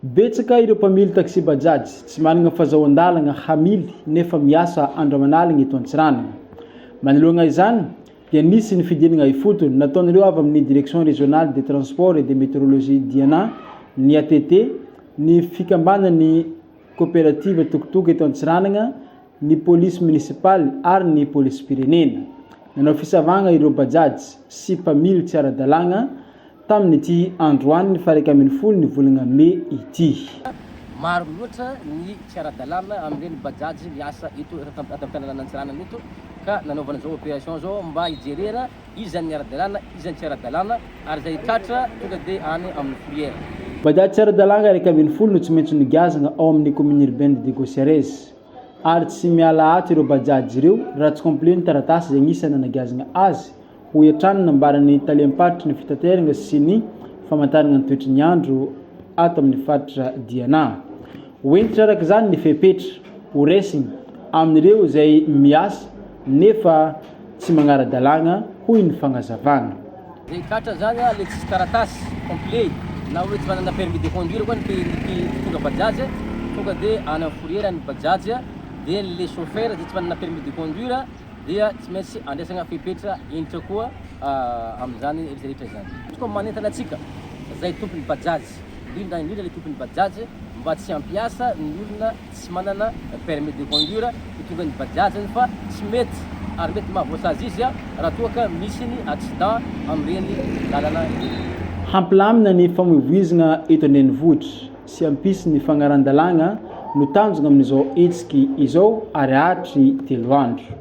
Betsaka ireo mpamily taxi bajaj tsy manana fahazoan-dalana hamily nefa miasa andro aman'alina eto Antsiranana. Manoloana izany dia nisy ny fidinana ifotony nataon'ireo avy amin'ny direction régionale des transports et de météorologie Diana ny ATT ny fikambanan'ny coopérative tokotoko eto Antsiranana, ny police municipale ary ny police pirenena. Nanao fisavagna ireo bajaj sy mpamily tsy ara-dalàna tamin'ity androany ny 1 ny volana May ity. Maro loatra ny tsy ara-dalàna amin'ireny bajaj miasa eto tanàna Antsiranana eto ka nanaovana zao opération zao mba hijerena izany ara-dalàna izany tsy ara-dalàna ary zay tratra tonga dia any amin'ny fourrière. Bajaj tsy ara-dalàna 1 no tsy maintsy nigazana ao amin'ny commune urbaine de Gosiarez ary tsy miala ato ireo bajaj ireo raha tsy complet ny taratasy izay anisany nagazana azy ho entrany nambarany taliam-patry ny fitaterana sy ny famantarana ny toetry ny andro ato amin'ny faritra Diana. Hoentitra araka izany ny fepetra ho raisiny amin'ireo izay miasa nefa tsy magnara-dalàna hoy ny fagnazavana. Zay tratra zany le tsisy taratasy complet na hoe tsy manana permis de conduire koa ny tonga bajaj tonga dia any amin'ny fourrière ny bajaj dia le chauffeur zay tsy manana permis de conduire dia tsy maintsy andraisana fepetra entitra koa amin'izany rehetra zany. Koa manentana antsika zay tompony bajaj indrindra le tompony bajaj mba tsy hampiasa ny olona tsy manana permis de conduire hitonga ny bajaj fa tsy mety ary mety mahavoasazy izy raha toa ka misy ny accident amin'ireny lalana. Hampilamina ny famoivoizana eto an-drenivohitra sy hampisy ny fagnaran-dalàna no tanjona amin'izao hetsiky izao ary hatry 3 andro.